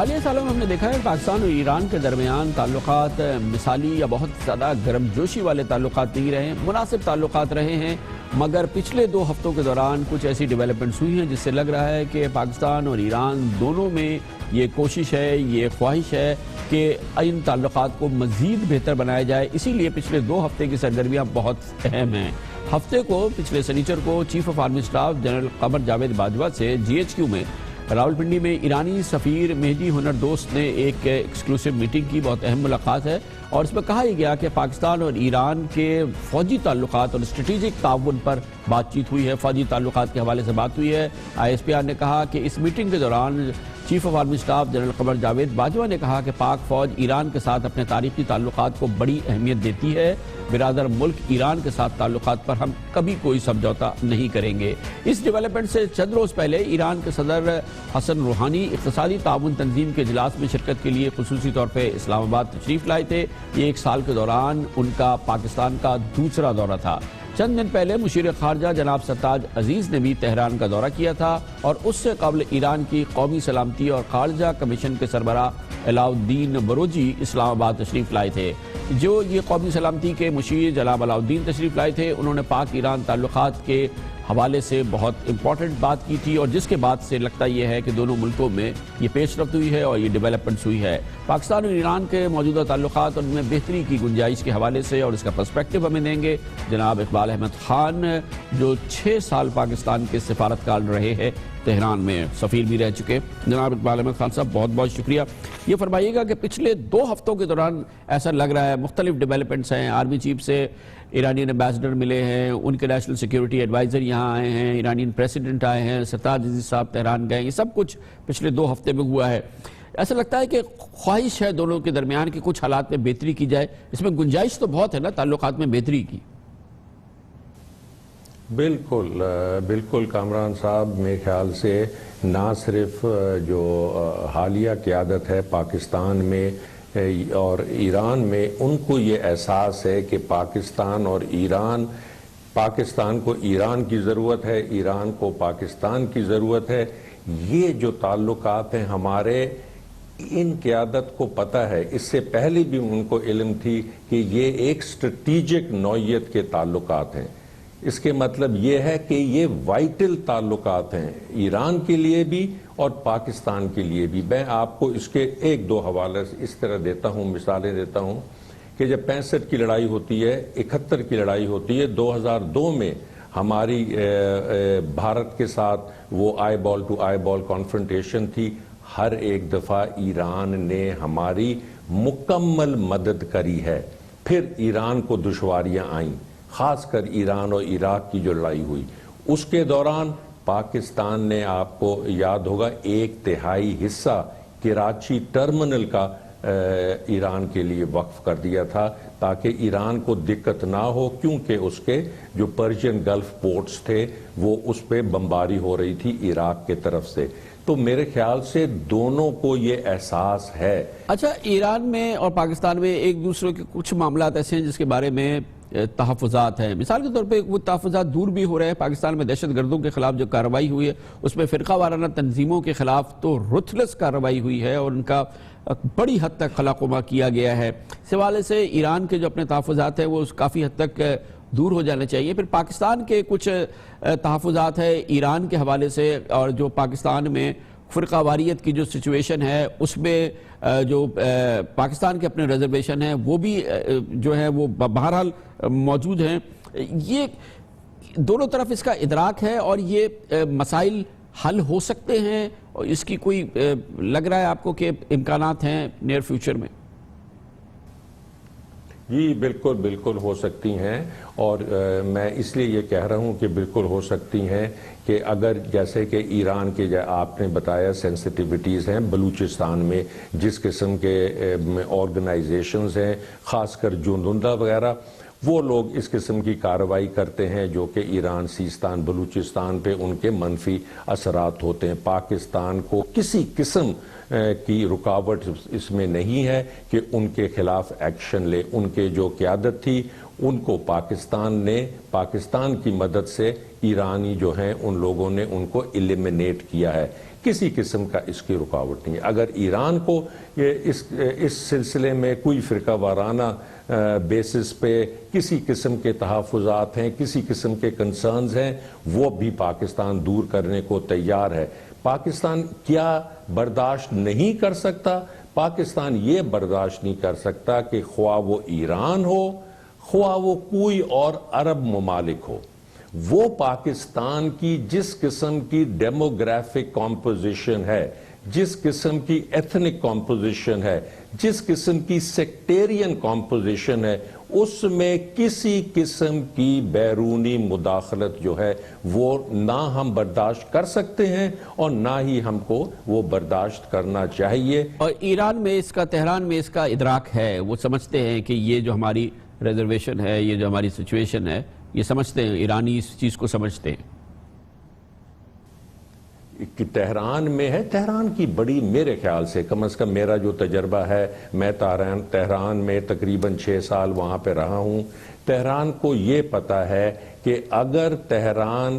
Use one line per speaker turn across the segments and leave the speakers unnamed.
حالیہ سالوں میں ہم نے دیکھا ہے پاکستان اور ایران کے درمیان تعلقات مثالی یا بہت زیادہ گرم جوشی والے تعلقات نہیں رہے ہیں، مناسب تعلقات رہے ہیں، مگر پچھلے 2 ہفتوں کے دوران کچھ ایسی ڈیولپمنٹس ہوئی ہیں جس سے لگ رہا ہے کہ پاکستان اور ایران دونوں میں یہ کوشش ہے، یہ خواہش ہے کہ ان تعلقات کو مزید بہتر بنایا جائے۔ اسی لیے پچھلے 2 ہفتے کی سرگرمیاں بہت اہم ہیں۔ ہفتے کو پچھلے سنیچر کو chief of army staff general Qamar Javed Bajwa سے GHQ میں راولپنڈی میں ایرانی سفیر مہدی ہنر دوست نے ایک ایکسکلوسیو میٹنگ کی، بہت اہم ملاقات ہے، اور اس میں کہا ہی گیا کہ پاکستان اور ایران کے فوجی تعلقات اور اسٹریٹجک تعاون پر بات چیت ہوئی ہے، فوجی تعلقات کے حوالے سے بات ہوئی ہے۔ ISPR نے کہا کہ اس میٹنگ کے دوران chief of army staff general Qamar Javed Bajwa نے کہا کہ پاک فوج ایران کے ساتھ اپنے تاریخی تعلقات کو بڑی اہمیت دیتی ہے، برادر ملک ایران کے ساتھ تعلقات پر ہم کبھی کوئی سمجھوتا نہیں کریں گے۔ اس ڈیولپمنٹ سے چند روز پہلے ایران کے صدر حسن روحانی اقتصادی تعاون تنظیم کے اجلاس میں شرکت کے لیے خصوصی طور پہ اسلام آباد تشریف لائے تھے۔ یہ 1 سال کے دوران ان کا پاکستان کا دوسرا دورہ تھا۔ چند دن پہلے مشیر خارجہ جناب سرتاج عزیز نے بھی تہران کا دورہ کیا تھا، اور اس سے قبل ایران کی قومی سلامتی اور خارجہ کمیشن کے سربراہ علاء الدین بروجی اسلام آباد تشریف لائے تھے۔ جو یہ قومی سلامتی کے مشیر جناب علاء الدین تشریف لائے تھے، انہوں نے پاک ایران تعلقات کے حوالے سے بہت امپورٹنٹ بات کی تھی، اور جس کے بعد سے لگتا یہ ہے کہ دونوں ملکوں میں یہ پیش رفت ہوئی ہے اور یہ ڈیولپمنٹس ہوئی ہے۔ پاکستان اور ایران کے موجودہ تعلقات اور ان میں بہتری کی گنجائش کے حوالے سے اور اس کا پرسپیکٹو ہمیں دیں گے جناب اقبال احمد خان، جو 6 سال پاکستان کے سفارتکار رہے ہیں تہران میں، سفیر بھی رہ چکے۔ جناب اقبال احمد خان صاحب بہت بہت شکریہ۔ یہ فرمائیے گا کہ پچھلے 2 ہفتوں کے دوران ایسا لگ رہا ہے مختلف ڈیولپمنٹس ہیں، آرمی چیف سے ایرانین ایمبیسڈر ملے ہیں، ان کے نیشنل سیکیورٹی ایڈوائزر یہاں آئے ہیں، ایرانین پریسیڈنٹ آئے ہیں، سرتاج عزیز صاحب تہران گئے، یہ سب کچھ پچھلے 2 ہفتے میں ہوا ہے۔ ایسا لگتا ہے کہ خواہش ہے دونوں کے درمیان کہ کچھ حالات میں بہتری کی جائے، اس میں گنجائش تو بہت ہے نا تعلقات میں بہتری کی؟
بالکل کامران صاحب، میرے خیال سے نہ صرف جو حالیہ قیادت ہے پاکستان میں اور ایران میں، ان کو یہ احساس ہے کہ پاکستان اور ایران، پاکستان کو ایران کی ضرورت ہے، ایران کو پاکستان کی ضرورت ہے۔ یہ جو تعلقات ہیں ہمارے، ان قیادت کو پتہ ہے، اس سے پہلے بھی ان کو علم تھی کہ یہ ایک اسٹریٹجک نوعیت کے تعلقات ہیں۔ اس کے مطلب یہ ہے کہ یہ وائٹل تعلقات ہیں ایران کے لیے بھی اور پاکستان کے لیے بھی۔ میں آپ کو اس کے 1-2 حوالے اس طرح دیتا ہوں، مثالیں دیتا ہوں کہ جب 65 کی لڑائی ہوتی ہے، 71 کی لڑائی ہوتی ہے، 2002 میں ہماری بھارت کے ساتھ وہ آئی بال ٹو آئی بال کانفرنٹیشن تھی، ہر ایک دفعہ ایران نے ہماری مکمل مدد کری ہے۔ پھر ایران کو دشواریاں آئیں، خاص کر ایران اور عراق کی جو لڑائی ہوئی، اس کے دوران پاکستان نے، آپ کو یاد ہوگا، 1/3 حصہ کراچی ٹرمنل کا ایران کے لیے وقف کر دیا تھا تاکہ ایران کو دقت نہ ہو، کیونکہ اس کے جو پرشین گلف پورٹس تھے وہ اس پہ بمباری ہو رہی تھی عراق کے طرف سے۔ تو میرے خیال سے دونوں کو یہ احساس ہے۔
اچھا، ایران میں اور پاکستان میں ایک دوسرے کے کچھ معاملات ایسے ہیں جس کے بارے میں تحفظات ہیں، مثال کے طور پہ وہ تحفظات دور بھی ہو رہے ہیں۔ پاکستان میں دہشت گردوں کے خلاف جو کارروائی ہوئی ہے اس میں فرقہ وارانہ تنظیموں کے خلاف تو رتھلس کارروائی ہوئی ہے اور ان کا بڑی حد تک خلاقمہ کیا گیا ہے۔ اس حوالے سے ایران کے جو اپنے تحفظات ہیں وہ کافی حد تک دور ہو جانے چاہیے۔ پھر پاکستان کے کچھ تحفظات ہیں ایران کے حوالے سے، اور جو پاکستان میں فرقہ واریت کی جو سچویشن ہے اس میں جو پاکستان کے اپنے ریزرویشن ہیں وہ بھی جو ہے وہ بہرحال موجود ہیں۔ یہ دونوں طرف اس کا ادراک ہے اور یہ مسائل حل ہو سکتے ہیں، اور اس کی کوئی لگ رہا ہے آپ کو کہ امکانات ہیں نیئر فیوچر میں؟
جی بالکل ہو سکتی ہیں، اور میں اس لیے یہ کہہ رہا ہوں کہ بالکل ہو سکتی ہیں کہ اگر جیسے کہ ایران کے آپ نے بتایا سینسٹیوٹیز ہیں بلوچستان میں، جس قسم کے آرگنائزیشنز ہیں، خاص کر جوندھا وغیرہ، وہ لوگ اس قسم کی کارروائی کرتے ہیں جو کہ ایران، سیستان، بلوچستان پہ ان کے منفی اثرات ہوتے ہیں۔ پاکستان کو کسی قسم کی رکاوٹ اس میں نہیں ہے کہ ان کے خلاف ایکشن لے۔ ان کے جو قیادت تھی ان کو پاکستان کی مدد سے ایرانی جو ہیں ان لوگوں نے ان کو ایلیمنیٹ کیا ہے. کسی قسم کا اس کی رکاوٹ نہیں ہے. اگر ایران کو اس سلسلے میں کوئی فرقہ وارانہ بیسس پہ کسی قسم کے تحفظات ہیں, کسی قسم کے کنسرنز ہیں, وہ بھی پاکستان دور کرنے کو تیار ہے. پاکستان کیا برداشت نہیں کر سکتا؟ پاکستان یہ برداشت نہیں کر سکتا کہ خواہ وہ ایران ہو, خواہ وہ کوئی اور عرب ممالک ہو, وہ پاکستان کی جس قسم کی ڈیموگرافک کمپوزیشن ہے, جس قسم کی ایتھنک کمپوزیشن ہے, جس قسم کی سیکٹیرین کمپوزیشن ہے, اس میں کسی قسم کی بیرونی مداخلت جو ہے وہ نہ ہم برداشت کر سکتے ہیں اور نہ ہی ہم کو وہ برداشت کرنا چاہیے.
اور ایران میں اس کا, تہران میں اس کا ادراک ہے, وہ سمجھتے ہیں کہ یہ جو ہماری ریزرویشن ہے, یہ جو ہماری سچویشن ہے, یہ سمجھتے ہیں, ایرانی اس چیز کو سمجھتے ہیں
کہ تہران میں ہے. تہران کی بڑی, میرے خیال سے کم از کم میرا جو تجربہ ہے, میں تہران میں تقریباً 6 سال وہاں پہ رہا ہوں. تہران کو یہ پتا ہے کہ اگر تہران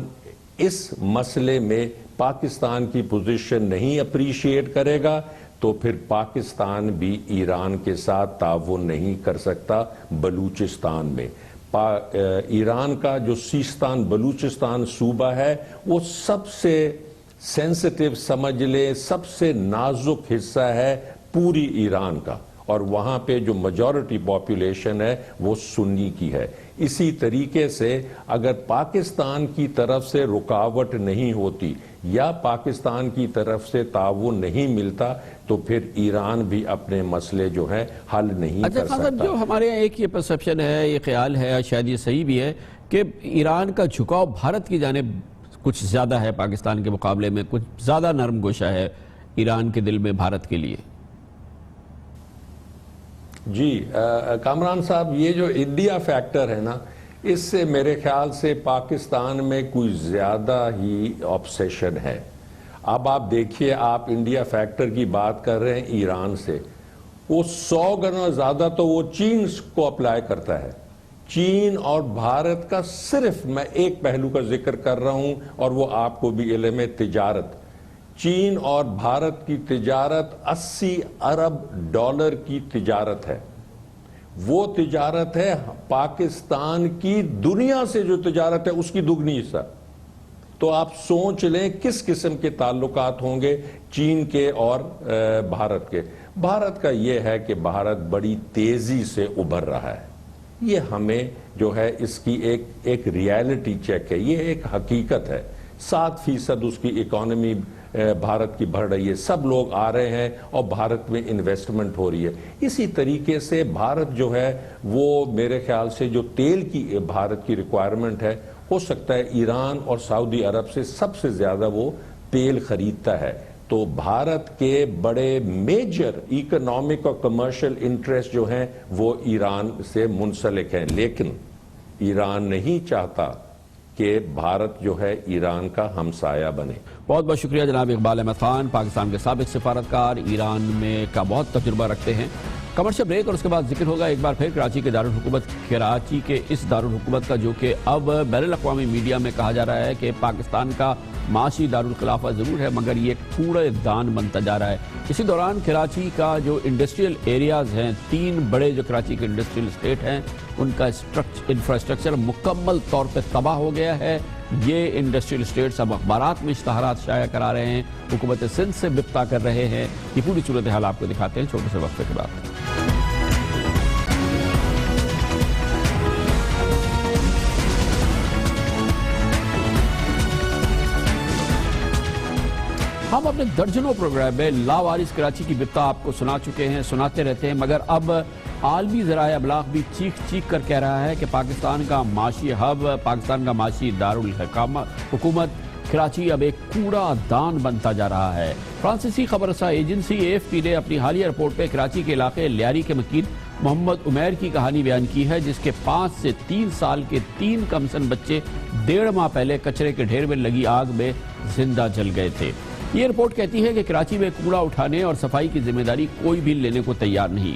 اس مسئلے میں پاکستان کی پوزیشن نہیں اپریشیٹ کرے گا تو پھر پاکستان بھی ایران کے ساتھ تعاون نہیں کر سکتا بلوچستان میں. ایران کا جو سیستان بلوچستان صوبہ ہے وہ سب سے سینسٹیو سمجھ لیں, سب سے نازک حصہ ہے پوری ایران کا, اور وہاں پہ جو میجورٹی پاپولیشن ہے وہ سنی کی ہے. اسی طریقے سے اگر پاکستان کی طرف سے رکاوٹ نہیں ہوتی یا پاکستان کی طرف سے تعاون نہیں ملتا تو پھر ایران بھی اپنے مسئلے جو ہیں حل نہیں کر سکتا.
جو ہمارے یہاں ایک یہ پرسپشن ہے, یہ خیال ہے, شاید یہ صحیح بھی ہے, کہ ایران کا جھکاؤ بھارت کی جانب کچھ زیادہ ہے پاکستان کے مقابلے میں, کچھ زیادہ نرم گوشہ ہے ایران کے دل میں بھارت کے لیے.
جی کامران صاحب, یہ جو انڈیا فیکٹر ہے نا, اس سے میرے خیال سے پاکستان میں کوئی زیادہ ہی آبسیشن ہے. اب آپ دیکھیے, آپ انڈیا فیکٹر کی بات کر رہے ہیں ایران سے, وہ 100 گنا زیادہ تو وہ چین کو اپلائی کرتا ہے. چین اور بھارت کا صرف میں ایک پہلو کا ذکر کر رہا ہوں اور وہ آپ کو بھی علم ہے, تجارت. چین اور بھارت کی تجارت 80 ارب ڈالر کی تجارت ہے. وہ تجارت ہے پاکستان کی دنیا سے جو تجارت ہے اس کی دگنی حصہ. تو آپ سوچ لیں کس قسم کے تعلقات ہوں گے چین کے اور بھارت کے. بھارت کا یہ ہے کہ بھارت بڑی تیزی سے ابھر رہا ہے. یہ ہمیں جو ہے اس کی ایک ریالٹی چیک ہے, یہ ایک حقیقت ہے. 7% اس کی اکانومی بھارت کی بڑھ رہی ہے, سب لوگ آ رہے ہیں اور بھارت میں انویسٹمنٹ ہو رہی ہے. اسی طریقے سے بھارت جو ہے وہ میرے خیال سے جو تیل کی بھارت کی ریکوائرمنٹ ہے, ہو سکتا ہے ایران اور سعودی عرب سے سب سے زیادہ وہ تیل خریدتا ہے. تو بھارت کے بڑے میجر اکنامک اور کمرشل انٹریسٹ جو ہیں وہ ایران سے منسلک ہیں, لیکن ایران نہیں چاہتا کہ بھارت جو ہے ایران کا ہمسایہ بنے.
بہت بہت شکریہ جناب اقبال احمد خان, پاکستان کے سابق سفارتکار, ایران میں کا بہت تجربہ رکھتے ہیں. کمرشل بریک اور اس کے بعد ذکر ہوگا ایک بار پھر کراچی کے دارالحکومت, کراچی کے اس دارالحکومت کا جو کہ اب بین الاقوامی میڈیا میں کہا جا رہا ہے کہ پاکستان کا معاشی دارالخلافہ ضرور ہے مگر یہ کوڑے دان بنتا جا رہا ہے. اسی دوران کراچی کا جو انڈسٹریل ایریاز ہیں, 3 بڑے جو کراچی کے انڈسٹریل اسٹیٹ ہیں, ان کا انفراسٹرکچر مکمل طور پہ تباہ ہو گیا ہے. یہ انڈسٹریل اسٹیٹس اب اخبارات میں اشتہارات شائع کرا رہے ہیں, حکومت سندھ سے بپتا کر رہے ہیں. یہ پوری صورتحال آپ کو دکھاتے ہیں چھوٹے سے وقفے کے بعد. ہم اپنے درجنوں پروگرام میں لاوارث کراچی کی بپتا آپ کو سنا چکے ہیں, سناتے رہتے ہیں, مگر اب عالمی ذرائع ابلاغ بھی چیخ کر کہہ رہا ہے کہ پاکستان کا معاشی ہب, پاکستان کا معاشی دارالحکومت کراچی اب ایک کوڑا دان بنتا جا رہا ہے. فرانسیسی خبر رساں ایجنسی AFP نے اپنی حالیہ رپورٹ پہ کراچی کے علاقے لیاری کے مکین محمد عمیر کی کہانی بیان کی ہے, جس کے 5 سے 3 سال کے 3 کمسن بچے 1.5 ماہ پہلے کچرے کے ڈھیر میں لگی آگ میں زندہ جل گئے تھے. یہ رپورٹ کہتی ہے کہ کراچی میں کوڑا اٹھانے اور صفائی کی ذمہ داری کوئی بھی لینے کو تیار نہیں.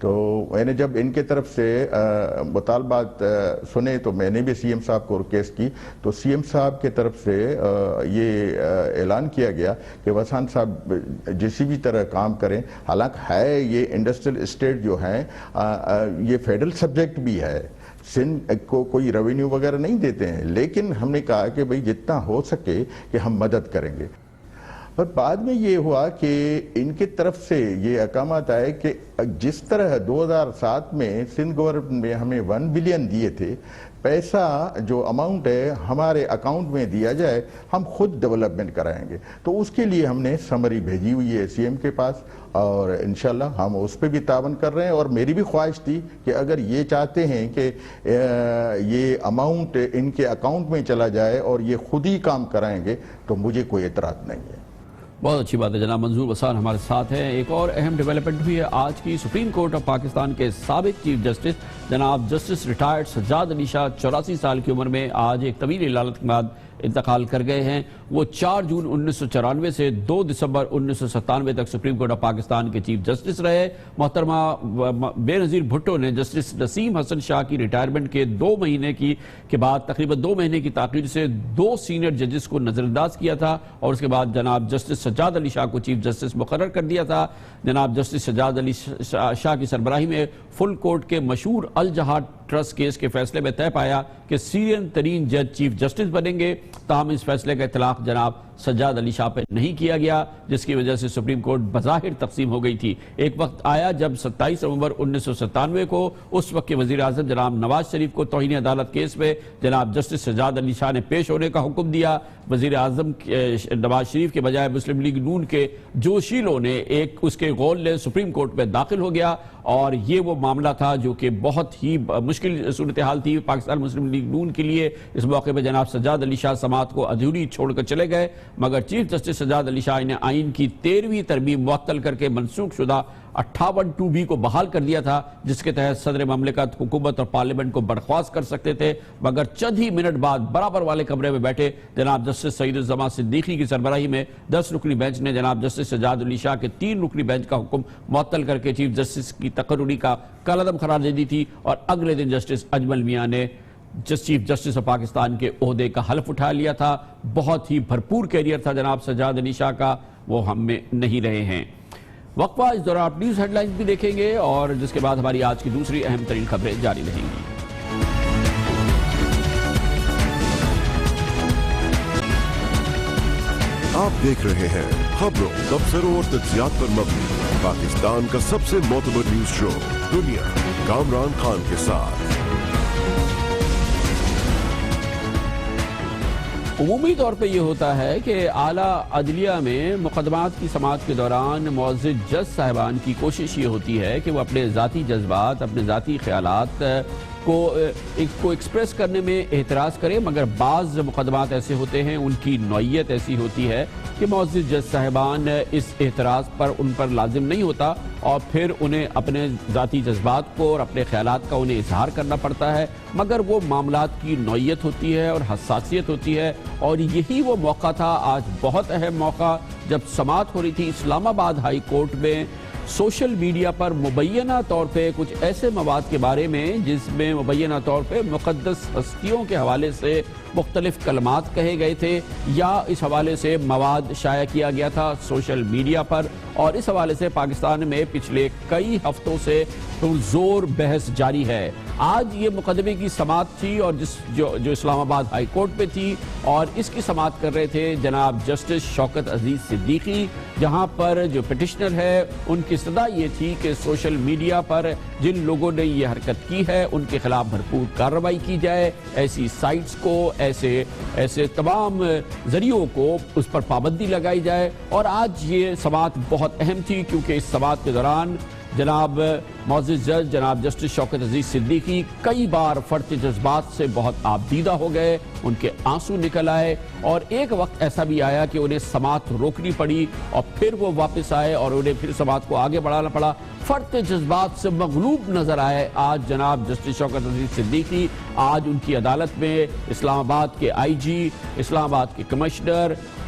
تو میں نے جب ان کے طرف سے مطالبات سنے تو میں نے بھی سی ایم صاحب کو ریکویسٹ کی، تو سی ایم صاحب کے طرف سے یہ اعلان کیا گیا کہ وسان صاحب جسی بھی طرح کام کریں، حالانکہ ہے یہ انڈسٹریل اسٹیٹ جو ہیں یہ فیڈرل سبجیکٹ بھی ہے، سندھ کو کوئی ریونیو وغیرہ نہیں دیتے ہیں، لیکن ہم نے کہا کہ بھئی جتنا ہو سکے کہ ہم مدد کریں گے۔ پر بعد میں یہ ہوا کہ ان کی طرف سے یہ احکامات آئے کہ جس طرح 2007 میں سندھ گورنمنٹ نے ہمیں 1 بلین دیے تھے، پیسہ جو اماؤنٹ ہے ہمارے اکاؤنٹ میں دیا جائے، ہم خود ڈیولپمنٹ کرائیں گے۔ تو اس کے لیے ہم نے سمری بھیجی ہوئی ہے سی ایم کے پاس، اور انشاءاللہ ہم اس پہ بھی تعاون کر رہے ہیں، اور میری بھی خواہش تھی کہ اگر یہ چاہتے ہیں کہ یہ اماؤنٹ ان کے اکاؤنٹ میں چلا جائے اور یہ خود ہی کام کرائیں گے تو مجھے کوئی اعتراض نہیں ہے۔
بہت اچھی بات ہے، جناب منظور وسان ہمارے ساتھ ہیں۔ ایک اور اہم ڈیولپمنٹ بھی ہے آج کی، سپریم کورٹ آف پاکستان کے سابق چیف جسٹس جناب جسٹس ریٹائرڈ سجاد علی شاہ 84 سال کی عمر میں آج ایک طویل علالت کے بعد انتقال کر گئے ہیں۔ وہ 4 جون 1994 سے 2 دسمبر 1997 تک سپریم کورٹ آف پاکستان کے چیف جسٹس رہے۔ محترمہ بے نظیر بھٹو نے جسٹس نسیم حسن شاہ کی ریٹائرمنٹ کے 2 مہینے کے بعد تقریباً 2 مہینے کی تاخیر سے 2 سینئر ججز کو نظر انداز کیا تھا، اور اس کے بعد جناب جسٹس سجاد علی شاہ کو چیف جسٹس مقرر کر دیا تھا۔ جناب جسٹس سجاد علی شاہ کی سربراہی میں فل کورٹ کے مشہور الجہاد ٹرسٹ کیس کے فیصلے میں طے پایا کہ سیرین ترین جج چیف جسٹس بنیں گے، تاہم اس فیصلے کا اطلاق جناب سجاد علی شاہ پہ نہیں کیا گیا، جس کی وجہ سے سپریم کورٹ بظاہر تقسیم ہو گئی تھی۔ ایک وقت آیا جب 27 نومبر 1997 کو اس وقت کے وزیر اعظم جناب نواز شریف کو توہین عدالت کیس میں جناب جسٹس سجاد علی شاہ نے پیش ہونے کا حکم دیا۔ وزیر اعظم نواز شریف کے بجائے مسلم لیگ نون کے جوشیلوں نے اس کے غول نے سپریم کورٹ میں داخل ہو گیا، اور یہ وہ معاملہ تھا جو کہ بہت ہی مشکل صورتحال تھی پاکستان مسلم لیگ نون کے لیے۔ اس موقع پہ جناب سجاد علی شاہ سماعت کو ادھوری چھوڑ کر چلے گئے، مگر چیف جسٹس سجاد علی شاہ نے آئین کی 13ویں ترمیم معطل کر کے منسوخ شدہ 58(2)B کو بحال کر دیا تھا، جس کے تحت صدر مملکت حکومت اور پارلیمنٹ کو برخواست کر سکتے تھے، مگر چند ہی منٹ بعد برابر والے کمرے میں بیٹھے جناب جسٹس سعید الزمان صدیقی کی سربراہی میں 10 رکنی بینچ نے جناب جسٹس سجاد علی شاہ کے 3 رکنی بینچ کا حکم معطل کر کے چیف جسٹس کی تقرری کا کالعدم قرار دے دی تھی، اور اگلے دن جسٹس اجمل میاں نے چیف جسٹس آف پاکستان کے عہدے کا حلف اٹھا لیا تھا۔ بہت ہی بھرپور کیریئر تھا جناب سجاد علی شاہ کا، وہ ہم میں نہیں رہے ہیں۔ وقفہ، اس دوران آپ نیوز ہیڈ لائنز بھی دیکھیں گے، اور جس کے بعد ہماری آج کی دوسری اہم ترین خبریں جاری رہیں گی۔
آپ دیکھ رہے ہیں خبروں، تبصروں اور تجزیات پر مبنی پاکستان کا سب سے معتبر نیوز شو دنیا، کامران خان کے ساتھ۔
عمومی طور پہ یہ ہوتا ہے کہ اعلیٰ عدلیہ میں مقدمات کی سماعت کے دوران معزز جج صاحبان کی کوشش یہ ہوتی ہے کہ وہ اپنے ذاتی جذبات، اپنے ذاتی خیالات کو ایکسپریس کرنے میں اعتراض کریں، مگر بعض مقدمات ایسے ہوتے ہیں، ان کی نوعیت ایسی ہوتی ہے کہ معزز جج صاحبان اس اعتراض پر ان پر لازم نہیں ہوتا، اور پھر انہیں اپنے ذاتی جذبات کو اور اپنے خیالات کا انہیں اظہار کرنا پڑتا ہے، مگر وہ معاملات کی نوعیت ہوتی ہے اور حساسیت ہوتی ہے، اور یہی وہ موقع تھا، آج بہت اہم موقع، جب سماعت ہو رہی تھی اسلام آباد ہائی کورٹ میں سوشل میڈیا پر مبینہ طور پہ کچھ ایسے مواد کے بارے میں جس میں مبینہ طور پہ مقدس ہستیوں کے حوالے سے مختلف کلمات کہے گئے تھے، یا اس حوالے سے مواد شائع کیا گیا تھا سوشل میڈیا پر، اور اس حوالے سے پاکستان میں پچھلے کئی ہفتوں سے زور بحث جاری ہے۔ آج یہ مقدمے کی سماعت تھی، اور جو اسلام آباد ہائی کورٹ پہ تھی، اور اس کی سماعت کر رہے تھے جناب جسٹس شوکت عزیز صدیقی، جہاں پر جو پٹیشنر ہے ان کی استدعا یہ تھی کہ سوشل میڈیا پر جن لوگوں نے یہ حرکت کی ہے ان کے خلاف بھرپور کارروائی کی جائے، ایسی سائٹس کو، ایسے تمام ذریعوں کو اس پر پابندی لگائی جائے۔ اور آج یہ سماعت بہت اہم تھی، کیونکہ اس سماعت کے دوران جناب معزز جج جناب جسٹس شوکت عزیز صدیقی کئی بار فرط جذبات سے بہت آبدیدہ ہو گئے، ان کے آنسو نکل آئے، اور ایک وقت ایسا بھی آیا کہ انہیں سماعت روکنی پڑی، اور پھر وہ واپس آئے اور انہیں پھر سماعت کو آگے بڑھانا پڑا۔ فرط جذبات سے مغلوب نظر آئے آج جناب جسٹس شوکت عزیز صدیقی۔ آج ان کی عدالت میں اسلام آباد کے آئی جی، اسلام آباد کے کمشنر،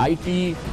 IT,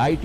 IT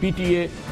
PTA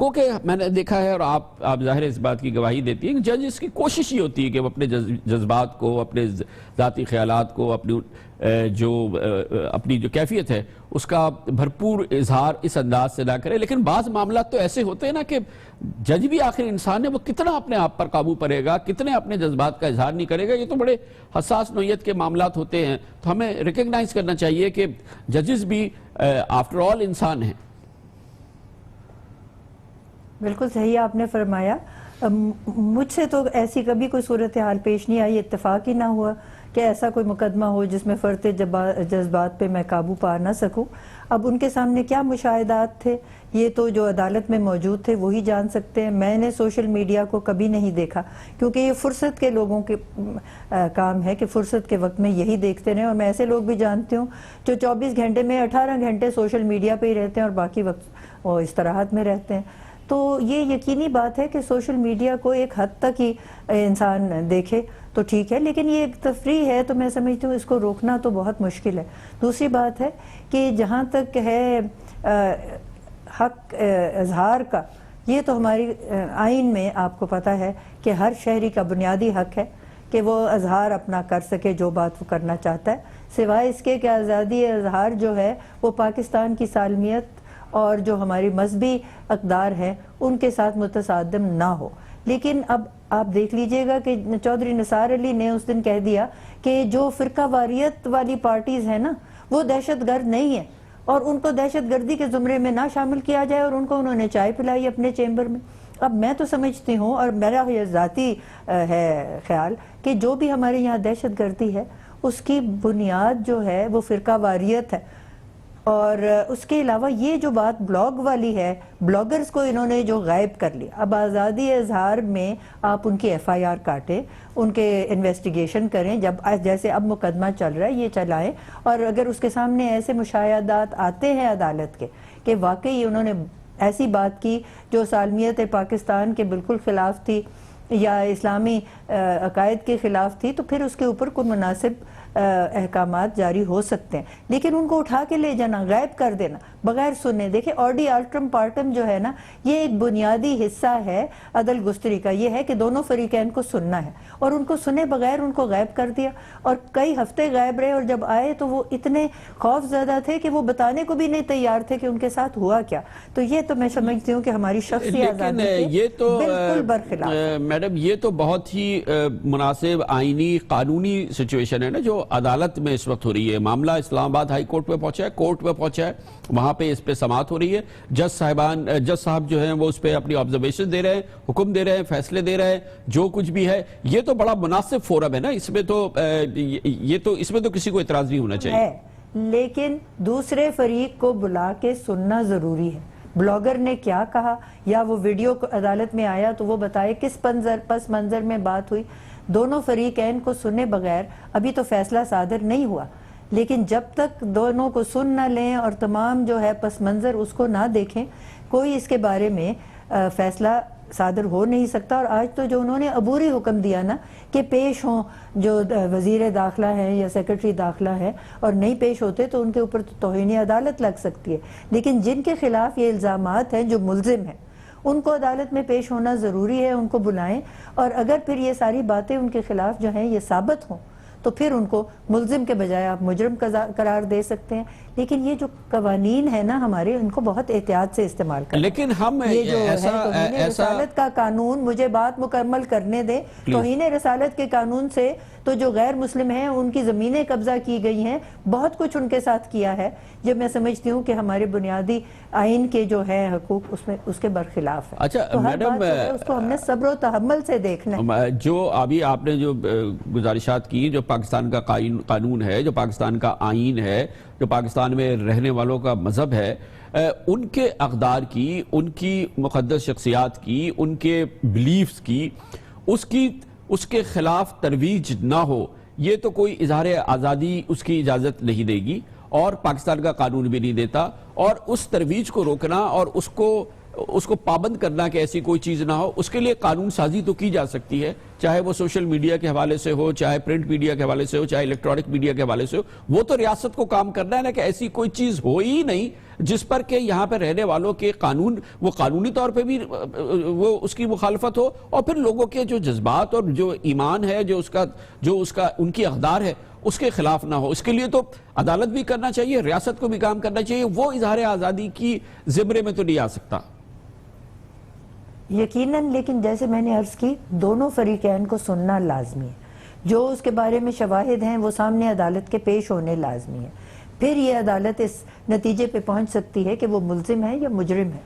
گو کہ میں نے دیکھا ہے اور آپ ظاہر اس بات کی گواہی دیتی ہیں کہ ججز کی کوشش ہی ہوتی ہے کہ وہ اپنے جذبات کو، اپنے ذاتی خیالات کو، اپنی جو کیفیت ہے اس کا بھرپور اظہار اس انداز سے نہ کرے. لیکن بعض معاملات تو ایسے ہوتے ہیں نا کہ جج بھی آخر انسان ہے، وہ کتنا اپنے آپ پر قابو پائے گا، کتنے اپنے جذبات کا اظہار نہیں کرے گا. یہ تو بڑے حساس نوعیت کے معاملات ہوتے ہیں، تو ہمیں ریکگنائز کرنا چاہیے کہ ججز بھی آفٹر آل انسان ہیں.
بالکل صحیح آپ نے فرمایا. مجھ سے تو ایسی کبھی کوئی صورتحال پیش نہیں آئی، اتفاق ہی نہ ہوا کہ ایسا کوئی مقدمہ ہو جس میں فرط جذبات پہ میں قابو پا نہ سکوں. اب ان کے سامنے کیا مشاہدات تھے یہ تو جو عدالت میں موجود تھے وہی جان سکتے ہیں. میں نے سوشل میڈیا کو کبھی نہیں دیکھا کیونکہ یہ فرصت کے لوگوں کے کام ہے کہ فرصت کے وقت میں یہی دیکھتے رہیں. اور میں ایسے لوگ بھی جانتی ہوں جو 24 گھنٹے میں 18 گھنٹے سوشل میڈیا پہ ہی رہتے ہیں اور باقی وقت وہ استراحت میں رہتے ہیں. تو یہ یقینی بات ہے کہ سوشل میڈیا کو ایک حد تک ہی انسان دیکھے تو ٹھیک ہے، لیکن یہ ایک تفریح ہے تو میں سمجھتی ہوں اس کو روکنا تو بہت مشکل ہے. دوسری بات ہے کہ جہاں تک ہے حق اظہار کا، یہ تو ہماری آئین میں آپ کو پتہ ہے کہ ہر شہری کا بنیادی حق ہے کہ وہ اظہار اپنا کر سکے جو بات وہ کرنا چاہتا ہے، سوائے اس کے کہ آزادی اظہار جو ہے وہ پاکستان کی سالمیت اور جو ہماری مذہبی اقدار ہیں ان کے ساتھ متصادم نہ ہو. لیکن اب آپ دیکھ لیجئے گا کہ چودھری نثار علی نے اس دن کہہ دیا کہ جو فرقہ واریت والی پارٹیز ہیں نا وہ دہشت گرد نہیں ہیں اور ان کو دہشت گردی کے زمرے میں نہ شامل کیا جائے، اور ان کو انہوں نے چائے پلائی اپنے چیمبر میں. اب میں تو سمجھتی ہوں اور میرا یہ ذاتی ہے خیال کہ جو بھی ہمارے یہاں دہشت گردی ہے اس کی بنیاد جو ہے وہ فرقہ واریت ہے. اور اس کے علاوہ یہ جو بات بلاگ والی ہے، بلاگرز کو انہوں نے جو غائب کر لیا. اب آزادی اظہار میں آپ ان کی ایف آئی آر کاٹیں، ان کے انویسٹیگیشن کریں، جب جیسے اب مقدمہ چل رہا ہے یہ چلائیں، اور اگر اس کے سامنے ایسے مشاہدات آتے ہیں عدالت کے کہ واقعی انہوں نے ایسی بات کی جو سالمیت پاکستان کے بالکل خلاف تھی یا اسلامی عقائد کے خلاف تھی، تو پھر اس کے اوپر کوئی مناسب احکامات جاری ہو سکتے ہیں. لیکن ان کو اٹھا کے لے جانا، غائب کر دینا بغیر سنے، دیکھیں آرڈی آلٹرم پارٹم جو ہے نا یہ ایک بنیادی حصہ ہے عدل گستری کا، یہ ہے کہ دونوں فریقین کو سننا ہے، اور ان کو سنے بغیر ان کو غائب کر دیا اور کئی ہفتے غائب رہے. اور جب آئے تو وہ اتنے خوف زدہ تھے کہ وہ بتانے کو بھی نہیں تیار تھے کہ ان کے ساتھ ہوا کیا. تو یہ تو میں سمجھتی ہوں کہ ہماری شخصی آزادی کے بالکل برخلاف.
میڈم یہ تو بہت ہی مناسب آئینی قانونی سچویشن ہے نا جو عدالت میں اس وقت ہو رہی ہے. معاملہ اسلام آباد ہائی کورٹ میں پہنچا ہے، کورٹ میں پہنچا ہے، وہاں پہ اس پہ سماعت ہو رہی ہے. جج صاحب جو ہیں وہ اس پہ اپنی آبزرویشن دے رہے ہیں، حکم دے رہے ہیں، فیصلے دے رہے ہیں. جو کچھ بھی ہے یہ تو بڑا مناسب فورم ہے نا، اس میں تو کسی کو اعتراض نہیں ہونا چاہیے.
لیکن دوسرے فریق کو بلا کے سننا ضروری ہے. بلاگر نے کیا کہا یا وہ ویڈیو عدالت میں آیا تو وہ بتائے کس پس منظر میں بات ہوئی. دونوں فریقین کو سنے بغیر ابھی تو فیصلہ صادر نہیں ہوا، لیکن جب تک دونوں کو سن نہ لیں اور تمام جو ہے پس منظر اس کو نہ دیکھیں کوئی اس کے بارے میں فیصلہ صادر ہو نہیں سکتا. اور آج تو جو انہوں نے عبوری حکم دیا نا کہ پیش ہوں جو وزیر داخلہ ہے یا سیکرٹری داخلہ ہے، اور نہیں پیش ہوتے تو ان کے اوپر توہین عدالت لگ سکتی ہے. لیکن جن کے خلاف یہ الزامات ہیں، جو ملزم ہیں، ان کو عدالت میں پیش ہونا ضروری ہے، ان کو بلائیں. اور اگر پھر یہ ساری باتیں ان کے خلاف جو ہیں یہ ثابت ہوں تو پھر ان کو ملزم کے بجائے آپ مجرم قرار دے سکتے ہیں. لیکن یہ جو قوانین ہیں نا ہمارے، ان کو بہت احتیاط سے استعمال کریں.
لیکن ہم
یہ جو ہے توہین رسالت کا قانون، مجھے بات مکمل کرنے دیں. توہین رسالت کے قانون سے تو جو غیر مسلم ہیں ان کی زمینیں قبضہ کی گئی ہیں، بہت کچھ ان کے ساتھ کیا ہے، جب میں سمجھتی ہوں کہ ہمارے بنیادی آئین کے جو ہے حقوق اس کے برخلاف ہے.
اچھا
تو ہر
میڈم،
بات اس کو ہم نے صبر و تحمل سے دیکھنا ہے.
جو ابھی آپ نے جو گزارشات کی، جو پاکستان کا قانون ہے، جو پاکستان کا آئین ہے، جو پاکستان میں رہنے والوں کا مذہب ہے، ان کے اقدار کی، ان کی مقدس شخصیات کی، ان کے بلیفز کی، اس کے خلاف ترویج نہ ہو، یہ تو کوئی اظہار آزادی اس کی اجازت نہیں دے گی اور پاکستان کا قانون بھی نہیں دیتا. اور اس ترویج کو روکنا اور اس کو اس کو پابند کرنا کہ ایسی کوئی چیز نہ ہو، اس کے لیے قانون سازی تو کی جا سکتی ہے، چاہے وہ سوشل میڈیا کے حوالے سے ہو، چاہے پرنٹ میڈیا کے حوالے سے ہو، چاہے الیکٹرانک میڈیا کے حوالے سے ہو. وہ تو ریاست کو کام کرنا ہے نا کہ ایسی کوئی چیز ہو ہی نہیں جس پر کہ یہاں پہ رہنے والوں کے وہ قانونی طور پہ بھی وہ اس کی مخالفت ہو، اور پھر لوگوں کے جو جذبات اور جو ایمان ہے، جو اس کا ان کی اقدار ہے، اس کے خلاف نہ ہو. اس کے لیے تو عدالت بھی کرنا چاہیے، ریاست کو بھی کام کرنا چاہیے. وہ اظہار آزادی کی زمرے میں تو نہیں آ سکتا.
یقیناً، لیکن جیسے میں نے عرض کی، دونوں فریقین کو سننا لازمی ہے. جو اس کے بارے میں شواہد ہیں وہ سامنے عدالت کے پیش ہونے لازمی ہے. پھر یہ عدالت اس نتیجے پہ پہنچ سکتی ہے کہ وہ ملزم ہے یا مجرم ہے.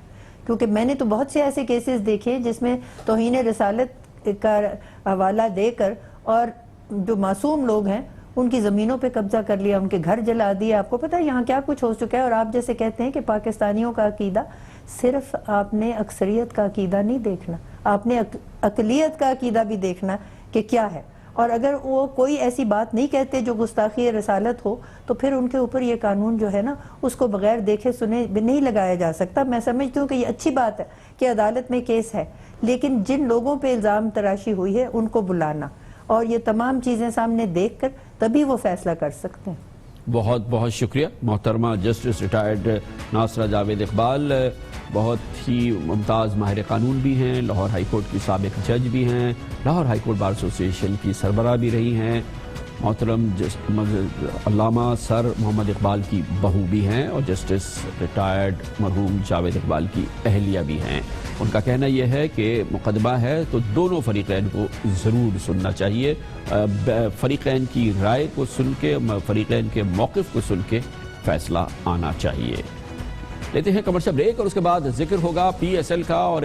کیونکہ میں نے تو بہت سے ایسے کیسز دیکھے جس میں توہین رسالت کا حوالہ دے کر اور جو معصوم لوگ ہیں ان کی زمینوں پہ قبضہ کر لیا، ان کے گھر جلا دیا. آپ کو پتہ ہے یہاں کیا کچھ ہو چکا ہے. اور آپ جیسے کہتے ہیں کہ پاکستانیوں کا عقیدہ، صرف آپ نے اکثریت کا عقیدہ نہیں دیکھنا، آپ نے اقلیت کا عقیدہ بھی دیکھنا کہ کیا ہے. اور اگر وہ کوئی ایسی بات نہیں کہتے جو گستاخی رسالت ہو تو پھر ان کے اوپر یہ قانون جو ہے نا اس کو بغیر دیکھے سنے نہیں لگایا جا سکتا. میں سمجھتی ہوں کہ یہ اچھی بات ہے کہ عدالت میں کیس ہے، لیکن جن لوگوں پہ الزام تراشی ہوئی ہے ان کو بلانا اور یہ تمام چیزیں سامنے دیکھ کر تبھی وہ فیصلہ کر سکتے ہیں.
بہت بہت شکریہ محترمہ جسٹس ریٹائرڈ ناصرہ جاوید اقبال. بہت ہی ممتاز ماہر قانون بھی ہیں، لاہور ہائی کورٹ کی سابق جج بھی ہیں، لاہور ہائی کورٹ بار ایسوسی ایشن کی سربراہ بھی رہی ہیں، محترم علامہ سر محمد اقبال کی بہو بھی ہیں، اور جسٹس ریٹائرڈ مرحوم جاوید اقبال کی اہلیہ بھی ہیں. ان کا کہنا یہ ہے کہ مقدمہ ہے تو دونوں فریقین کو ضرور سننا چاہیے، فریقین کی رائے کو سن کے، فریقین کے موقف کو سن کے فیصلہ آنا چاہیے. لیتے ہیں کمرشل بریک اور اس کے بعد ذکر ہوگا پی ایس ایل کا. اور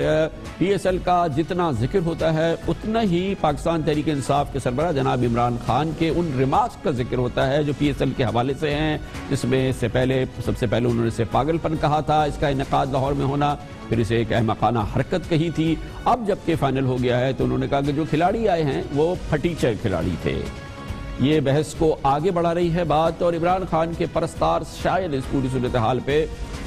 پی ایس ایل کا جتنا ذکر ہوتا ہے اتنا ہی پاکستان تحریک انصاف کے سربراہ جناب عمران خان کے ان ریمارکس کا ذکر ہوتا ہے جو پی ایس ایل کے حوالے سے ہیں، جس میں سب سے پہلے انہوں نے اسے پاگل پن کہا تھا، اس کا انعقاد لاہور میں ہونا، پھر اسے ایک احمقانہ حرکت کہی تھی. اب جبکہ فائنل ہو گیا ہے تو انہوں نے کہا کہ جو کھلاڑی آئے ہیں وہ پھٹیچر کھلاڑی تھے. یہ بحث کو آگے بڑھا رہی ہے بات، اور عمران خان کے پرستار شاید اس پوری صورتحال پہ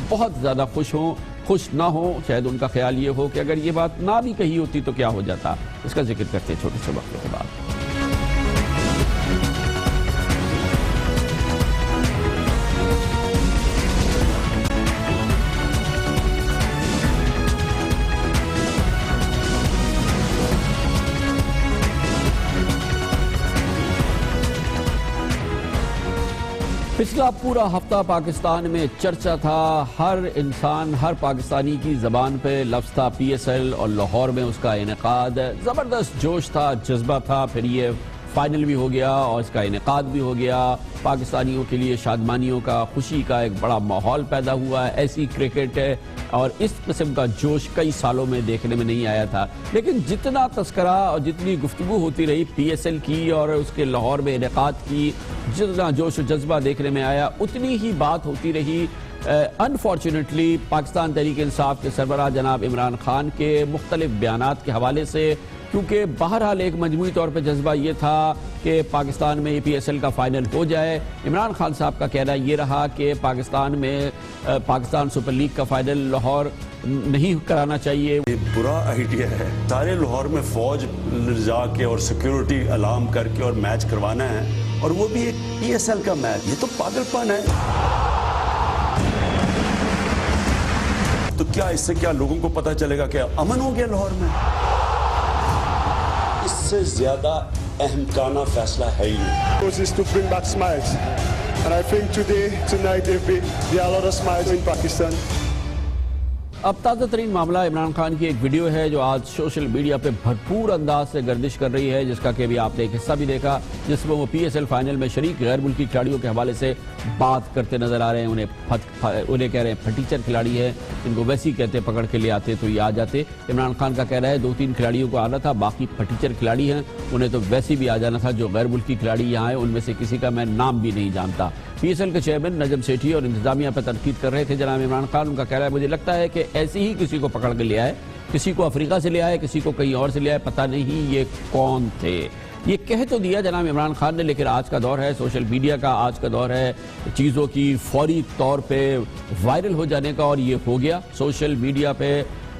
بہت زیادہ خوش نہ ہوں. شاید ان کا خیال یہ ہو کہ اگر یہ بات نہ بھی کہی ہوتی تو کیا ہو جاتا. اس کا ذکر کرتے ہیں چھوٹے سے وقت کے بعد. پچھلا پورا ہفتہ پاکستان میں چرچا تھا، ہر انسان، ہر پاکستانی کی زبان پہ لفظ تھا پی ایس ایل، اور لاہور میں اس کا انعقاد. زبردست جوش تھا، جذبہ تھا. پھر یہ فائنل بھی ہو گیا اور اس کا انعقاد بھی ہو گیا. پاکستانیوں کے لیے شادمانیوں کا، خوشی کا ایک بڑا ماحول پیدا ہوا ہے. ایسی کرکٹ ہے اور اس قسم کا جوش کئی سالوں میں دیکھنے میں نہیں آیا تھا. لیکن جتنا تذکرہ اور جتنی گفتگو ہوتی رہی پی ایس ایل کی اور اس کے لاہور میں انعقاد کی، جتنا جوش و جذبہ دیکھنے میں آیا اتنی ہی بات ہوتی رہی انفارچونیٹلی پاکستان تحریک انصاف کے سربراہ جناب عمران خان کے مختلف بیانات کے حوالے سے. کیونکہ بہرحال ایک مجموعی طور پہ جذبہ یہ تھا کہ پاکستان میں پی ایس ایل کا فائنل ہو جائے. عمران خان صاحب کا کہنا یہ رہا کہ پاکستان میں پاکستان سپر لیگ کا فائنل لاہور نہیں کرانا چاہیے.
برا آئیڈیا ہے سارے لاہور میں فوج لجا کے اور سیکیورٹی الارم کر کے اور میچ کروانا ہے، اور وہ بھی ایک پی ایس ایل کا میچ. یہ تو پاگل پن ہے. تو کیا اس سے کیا لوگوں کو پتہ چلے گا کہ امن ہو گیا لاہور میں؟ اس سے زیادہ احمقانہ فیصلہ ہے ہی نہیں.
Is to bring back smiles, and I think tonight there are a lot of smiles in Pakistan.
اب تازہ ترین معاملہ عمران خان کی ایک ویڈیو ہے جو آج سوشل میڈیا پہ بھرپور انداز سے گردش کر رہی ہے، جس کا کہ ابھی آپ نے ایک حصہ بھی دیکھا، جس میں وہ پی ایس ایل فائنل میں شریک غیر ملکی کھلاڑیوں کے حوالے سے بات کرتے نظر آ رہے ہیں. انہیں کہہ رہے ہیں پھٹیچر کھلاڑی ہے، ان کو ویسے ہی کہتے پکڑ کے لے آتے تو یہ آ جاتے. عمران خان کا کہہ رہا ہے 2-3 کھلاڑیوں کو آنا تھا، باقی پھٹیچر کھلاڑی ہیں، انہیں تو ویسے بھی آ جانا تھا. جو غیر ملکی کھلاڑی یہاں ہیں ان میں سے کسی کا میں نام بھی نہیں جانتا. پی ایس ایل کے چیئرمین نجم سیٹھی اور انتظامیہ پہ تنقید کر رہے تھے جناب عمران خان. ان کا کہہ رہا ہے مجھے لگتا ہے کہ ایسے ہی کسی کو پکڑ کے لے آئے، کسی کو افریقہ سے لے آئے، کسی کو کہیں اور سے لے آئے، پتہ نہیں یہ کون تھے. یہ کہہ تو دیا جناب عمران خان نے، لیکن آج کا دور ہے سوشل میڈیا کا، آج کا دور ہے چیزوں کی فوری طور پہ وائرل ہو جانے کا، اور یہ ہو گیا. سوشل میڈیا پہ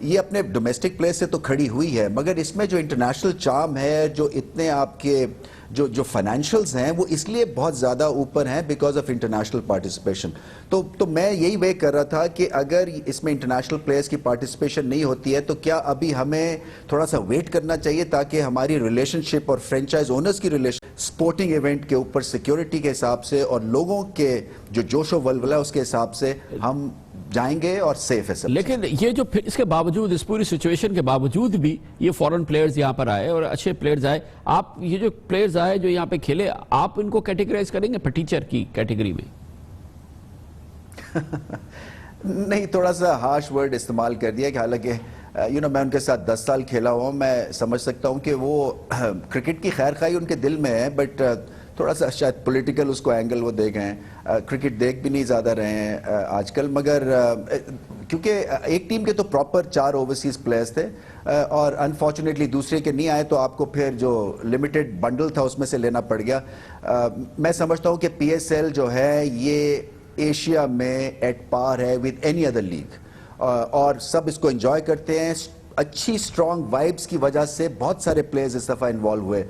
یہ اپنے ڈومیسٹک پلے سے تو کھڑی ہوئی ہے، مگر اس میں جو انٹرنیشنل چارم ہے، جو اتنے آپ کے جو فائنینشلز ہیں وہ اس لیے بہت زیادہ اوپر ہیں بیکاز آف انٹرنیشنل پارٹیسپیشن. تو میں یہی وے کر رہا تھا کہ اگر اس میں انٹرنیشنل پلیئرز کی پارٹیسپیشن نہیں ہوتی ہے تو کیا ابھی ہمیں تھوڑا سا ویٹ کرنا چاہیے تاکہ ہماری ریلیشن شپ اور فرینچائز اونرز کی ریلیشن اسپورٹنگ ایونٹ کے اوپر سیکیورٹی کے حساب سے اور لوگوں کے جو جوش و ولولہ اس کے حساب سے ہم جائیں گے اور سیف ہے سب.
لیکن یہ جو پھر اس کے باوجود، اس پوری سچویشن کے باوجود بھی یہ فورن پلیئرز یہاں پر آئے اور اچھے پلیئرز آئے، آپ یہ جو پلیئرز آئے جو یہاں پہ کھیلے، آپ ان کو کیٹیگرائز کریں گے ٹیچر کی کیٹیگری میں؟
نہیں، تھوڑا سا ہارش ورڈ استعمال کر دیا کہ حالانکہ میں ان کے ساتھ 10 سال کھیلا ہوا ہوں، میں سمجھ سکتا ہوں کہ وہ کرکٹ کی خیر خواہی ان کے دل میں ہے، بٹ تھوڑا سا شاید پولیٹیکل اس کو اینگل وہ دیکھ گئے ہیں. کرکٹ دیکھ بھی نہیں زیادہ رہے ہیں آج کل، مگر کیونکہ ایک ٹیم کے تو پراپر 4 اوورسیز پلیئرز تھے اور انفارچونیٹلی دوسرے کے نہیں آئے تو آپ کو پھر جو لمیٹڈ بنڈل تھا اس میں سے لینا پڑ گیا. میں سمجھتا ہوں کہ پی ایس ایل جو ہے یہ ایشیا میں ایٹ پار ہے ود اینی ادر لیگ، اور سب اس کو انجوائے کرتے ہیں. اچھی اسٹرانگ وائبس کی وجہ سے بہت سارے پلیئرز اس دفعہ انوالو ہوئے،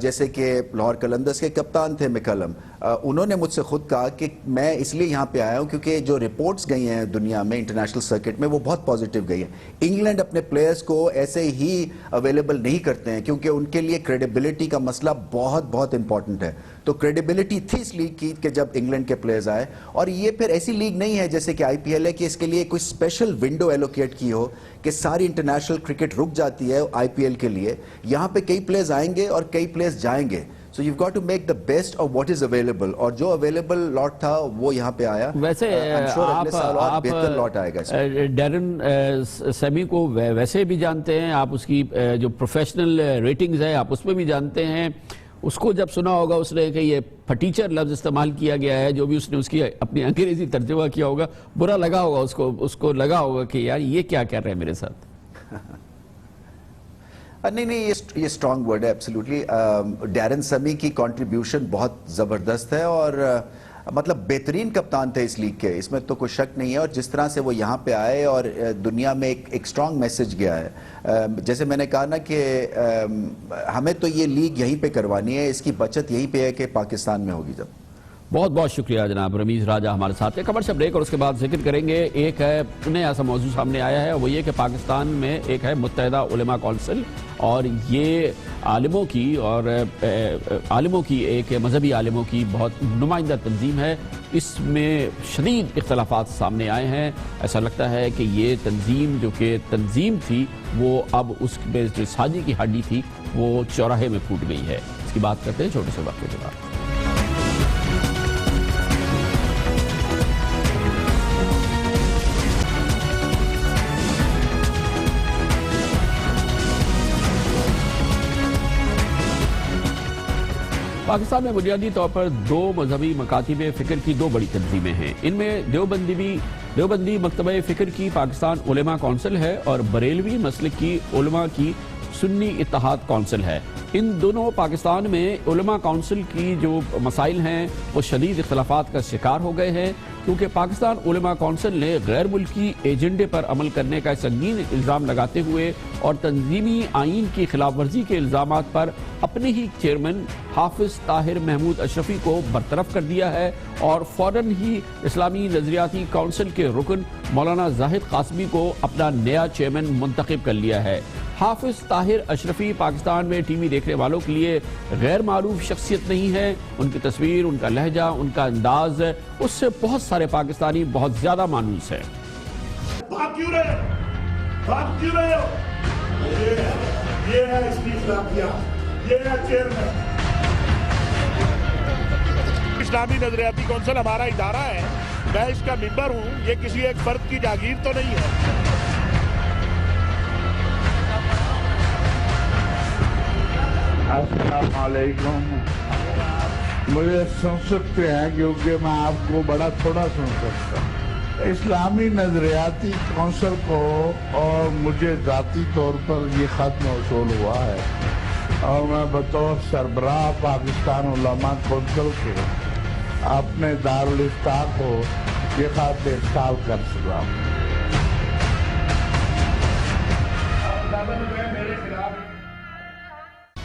جیسے کہ لاہور قلندرز کے کپتان تھے مکلم، انہوں نے مجھ سے خود کہا کہ میں اس لیے یہاں پہ آیا ہوں کیونکہ جو رپورٹس گئی ہیں دنیا میں انٹرنیشنل سرکٹ میں وہ بہت پازیٹیو گئی ہیں. انگلینڈ اپنے پلیئرز کو ایسے ہی اویلیبل نہیں کرتے ہیں کیونکہ ان کے لیے کریڈیبلٹی کا مسئلہ بہت بہت امپورٹنٹ ہے. تو کریڈیبلٹی تھی اس لیگ کی کہ جب انگلینڈ کے پلیئرز آئے، اور یہ پھر ایسی لیگ نہیں ہے جیسے کہ آئی پی ایل ہے کہ اس کے لیے کوئی اسپیشل ونڈو ایلوکیٹ کی ہو کہ ساری انٹرنیشنل کرکٹ رک جاتی ہے آئی پی ایل کے لیے. یہاں پہ کئی پلیئرز آئیں گے اور کئی پلیئرز جائیں گے. So you've got to make the best of what is available, اور جو اویلیبل لاٹ تھا وہ یہاں پہ آیا.
ویسے آپ
بہتر لاٹ آئے گا.
ڈیرن سیمی کو ویسے بھی جانتے ہیں آپ، اس کی جو پروفیشنل ریٹنگز ہے آپ اس میں بھی جانتے ہیں. اس کو جب سنا ہوگا اس نے کہ یہ پھٹیچر لفظ استعمال کیا گیا ہے، جو بھی اس نے اس کی اپنی انگریزی ترجمہ کیا ہوگا، برا لگا ہوگا اس کو لگا ہوگا کہ یار یہ کیا کر رہے ہیں میرے ساتھ.
نہیں یہ اسٹرانگ ورڈ ہے ایبسلیوٹلی. ڈیرن سمی کی کنٹریبیوشن بہت زبردست ہے اور مطلب بہترین کپتان تھے اس لیگ کے، اس میں تو کوئی شک نہیں ہے. اور جس طرح سے وہ یہاں پہ آئے اور دنیا میں ایک اسٹرانگ میسج گیا ہے. جیسے میں نے کہا نا کہ ہمیں تو یہ لیگ یہیں پہ کروانی ہے، اس کی بچت یہیں پہ ہے کہ پاکستان میں ہوگی. جب
بہت بہت شکریہ جناب رمیز راجہ ہمارے ساتھ. کمرشل بریک اور اس کے بعد ذکر کریں گے. ایک ہے نیا ایسا موضوع سامنے آیا ہے، وہ یہ کہ پاکستان میں ایک ہے متحدہ علماء کونسل، اور یہ عالموں کی ایک مذہبی عالموں کی بہت نمائندہ تنظیم ہے. اس میں شدید اختلافات سامنے آئے ہیں. ایسا لگتا ہے کہ یہ تنظیم جو کہ تنظیم تھی وہ اب اس میں جو ساجی کی ہڈی تھی وہ چوراہے میں پھوٹ گئی ہے. اس کی بات کرتے ہیں چھوٹے سے وقت کے بعد. پاکستان میں بنیادی طور پر 2 مذہبی مکاتب فکر کی 2 بڑی تنظیمیں ہیں. ان میں دیوبندی مکتبہ فکر کی پاکستان علماء کونسل ہے اور بریلوی مسلک کی علماء کی سنی اتحاد کونسل ہے. ان دونوں پاکستان میں علماء کونسل کی جو مسائل ہیں وہ شدید اختلافات کا شکار ہو گئے ہیں، کیونکہ پاکستان علماء کونسل نے غیر ملکی ایجنڈے پر عمل کرنے کا سنگین الزام لگاتے ہوئے اور تنظیمی آئین کی خلاف ورزی کے الزامات پر اپنے ہی چیئرمین حافظ طاہر محمود اشرفی کو برطرف کر دیا ہے اور فوراً ہی اسلامی نظریاتی کونسل کے رکن مولانا زاہد قاسمی کو اپنا نیا چیئرمین منتخب کر لیا ہے. حافظ طاہر اشرفی پاکستان میں ٹی وی دیکھنے والوں کے لیے غیر معروف شخصیت نہیں ہے. ان کی تصویر، ان کا لہجہ، ان کا انداز اس سے بہت سارے پاکستانی بہت زیادہ مانوس ہیں.
اسلامی نظریاتی کونسل ہمارا ادارہ ہے، میں اس کا ممبر ہوں. یہ کسی ایک فرد کی جاگیر تو نہیں ہے.
السلام علیکم. مجھے سن سکتے ہیں کیونکہ میں آپ کو بڑا تھوڑا سن سکتا ہوں. اسلامی نظریاتی کونسل کو اور مجھے ذاتی طور پر یہ خط موصول ہوا ہے اور میں بطور سربراہ پاکستان علماء کونسل کے اپنے دارالفتاح کو یہ خط ارسال کر سکتا ہوں.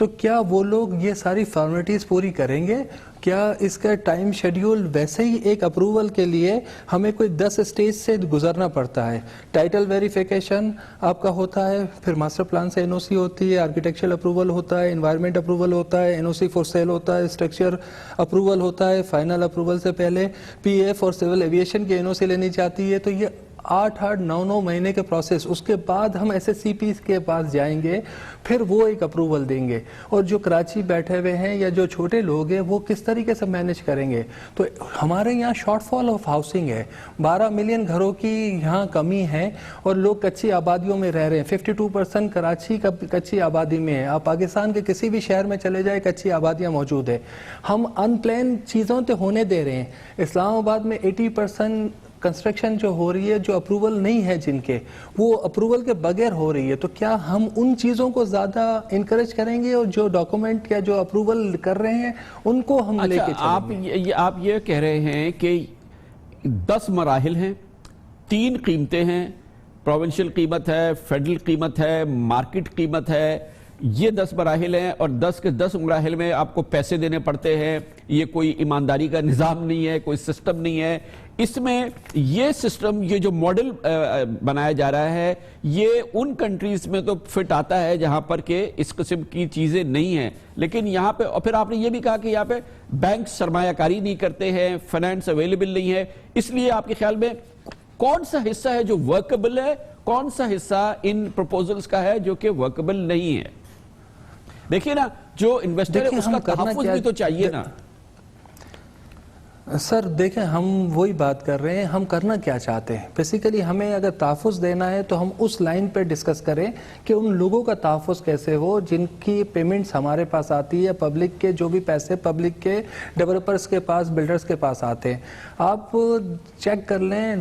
تو کیا وہ لوگ یہ ساری فارمیلٹیز پوری کریں گے؟ کیا اس کا ٹائم شیڈیول ویسے ہی ایک اپروول کے لیے ہمیں کوئی 10 اسٹیج سے گزرنا پڑتا ہے؟ ٹائٹل ویریفیکیشن آپ کا ہوتا ہے، پھر ماسٹر پلان سے NOC ہوتی ہے، آرکیٹیکچرل اپروول ہوتا ہے، انوائرمنٹ اپروول ہوتا ہے، NOC فور سیل ہوتا ہے، اسٹرکچر اپروول ہوتا ہے، فائنل اپروول سے پہلے PF اور سول ایویشن کی NOC لینی جاتی ہے. تو یہ 8-9 مہینے کے پروسیس، اس کے بعد ہم SSCP کے پاس جائیں گے، پھر وہ ایک اپروول دیں گے. اور جو کراچی بیٹھے ہوئے ہیں یا جو چھوٹے لوگ ہیں وہ کس طریقے سے مینیج کریں گے؟ تو ہمارے یہاں شارٹ فال آف ہاؤسنگ ہے، 12 ملین گھروں کی یہاں کمی ہے اور لوگ کچی آبادیوں میں رہ رہے ہیں. 52% کراچی کا کچی آبادی میں ہے. آپ پاکستان کے کسی بھی شہر میں چلے جائیں کچی آبادیاں موجود ہیں. ہم ان پلان چیزوں تے ہونے دے رہے ہیں. اسلام آباد میں 80% کنسٹرکشن جو ہو رہی ہے جو اپروول نہیں ہے، جن کے وہ اپروول کے بغیر ہو رہی ہے. تو کیا ہم ان چیزوں کو زیادہ انکریج کریں گے اور جو ڈاکومنٹ یا جو اپروول کر رہے ہیں ان کو ہم لے کے چلیں گے؟
آپ یہ کہہ رہے ہیں کہ 10 مراحل ہیں، 3 قیمتیں ہیں، پروونشل قیمت ہے، فیڈرل قیمت ہے، مارکیٹ قیمت ہے. یہ 10 مراحل ہیں اور 10 کے 10 مراحل میں آپ کو پیسے دینے پڑتے ہیں. یہ کوئی ایمانداری کا نظام نہیں ہے، کوئی سسٹم نہیں ہے. اس میں یہ سسٹم، یہ جو ماڈل بنایا جا رہا ہے، یہ ان کنٹریز میں تو فٹ آتا ہے جہاں پر کہ اس قسم کی چیزیں نہیں ہیں. لیکن یہاں پہ، اور پھر آپ نے یہ بھی کہا کہ یہاں پہ بینک سرمایہ کاری نہیں کرتے ہیں، فائنانس اویلیبل نہیں ہے. اس لیے آپ کے خیال میں کون سا حصہ ہے جو ورکبل ہے، کون سا حصہ ان پروپوزلز کا ہے جو کہ ورکبل نہیں ہے؟ دیکھیے نا، جو انویسٹر ہے اس کا تحفظ بھی تو چاہیے نا.
سر دیکھیں، ہم وہی بات کر رہے ہیں، ہم کرنا کیا چاہتے ہیں. بیسیکلی ہمیں اگر تحفظ دینا ہے تو ہم اس لائن پہ ڈسکس کریں کہ ان لوگوں کا تحفظ کیسے ہو جن کی پیمنٹس ہمارے پاس آتی ہے، پبلک کے جو بھی پیسے پبلک کے ڈیولپرز کے پاس، بلڈرز کے پاس آتے ہیں. آپ چیک کر لیں،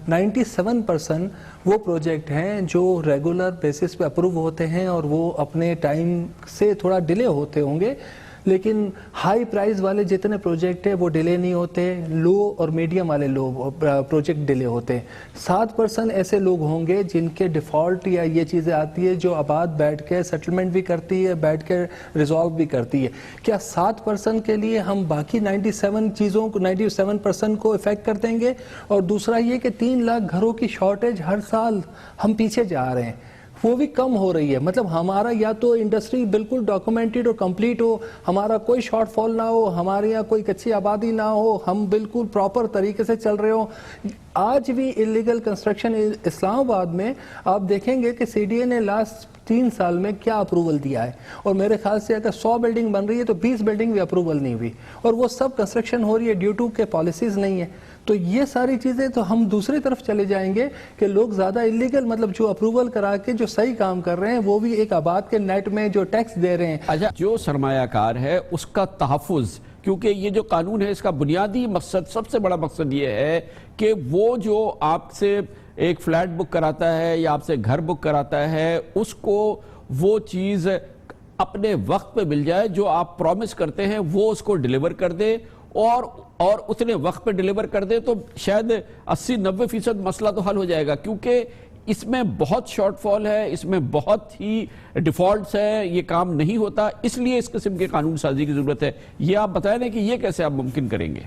97% وہ پروجیکٹ ہیں جو ریگولر بیسس پہ اپروو ہوتے ہیں اور وہ اپنے ٹائم سے تھوڑا ڈیلے ہوتے ہوں گے. لیکن ہائی پرائز والے جتنے پروجیکٹ ہیں وہ ڈیلے نہیں ہوتے، لو اور میڈیم والے لو پروجیکٹ ڈیلے ہوتے ہیں. 7% ایسے لوگ ہوں گے جن کے ڈیفالٹ یا یہ چیزیں آتی ہے جو آباد بیٹھ کے سیٹلمنٹ بھی کرتی ہے، بیٹھ کے ریزالو بھی کرتی ہے. کیا 7% کے لیے ہم باقی 97% کو افیکٹ کر دیں گے؟ اور دوسرا یہ کہ 3 لاکھ گھروں کی شارٹیج ہر سال ہم پیچھے جا رہے ہیں، وہ بھی کم ہو رہی ہے. مطلب ہمارا یا تو انڈسٹری بالکل ڈاکومنٹڈ اور کمپلیٹ ہو، ہمارا کوئی شارٹ فال نہ ہو، ہمارے یہاں کوئی کچی آبادی نہ ہو، ہم بالکل پراپر طریقے سے چل رہے ہوں. آج بھی اللیگل کنسٹرکشن اسلام آباد میں آپ دیکھیں گے کہ CDA نے لاسٹ 3 سال میں کیا اپروول دیا ہے. اور میرے خیال سے اگر 100 بلڈنگ بن رہی ہے تو 20 بلڈنگ بھی اپروول نہیں ہوئی، اور وہ سب کنسٹرکشن ہو رہی ہے ڈیو ٹو کہ پالیسیز نہیں ہے. تو یہ ساری چیزیں تو ہم دوسری طرف چلے جائیں گے کہ لوگ زیادہ اللیگل، مطلب جو اپروول کرا کے جو صحیح کام کر رہے ہیں وہ بھی ایک آباد کے نیٹ میں جو ٹیکس دے رہے ہیں.
اچھا، جو سرمایہ کار ہے اس کا تحفظ، کیونکہ یہ جو قانون ہے اس کا بنیادی مقصد، سب سے بڑا مقصد یہ ہے کہ وہ جو آپ سے ایک فلیٹ بک کراتا ہے یا آپ سے گھر بک کراتا ہے، اس کو وہ چیز اپنے وقت پہ مل جائے، جو آپ پرومس کرتے ہیں وہ اس کو ڈیلیور کر دے، اور اتنے وقت پہ ڈیلیور کر دے تو شاید 80-90% مسئلہ تو حل ہو جائے گا. کیونکہ اس میں بہت شارٹ فال ہے، اس میں بہت ہی ڈیفالٹس ہے، یہ کام نہیں ہوتا. اس لیے اس قسم کے قانون سازی کی ضرورت ہے. یہ آپ بتائیں نا کہ یہ کیسے آپ ممکن کریں گے؟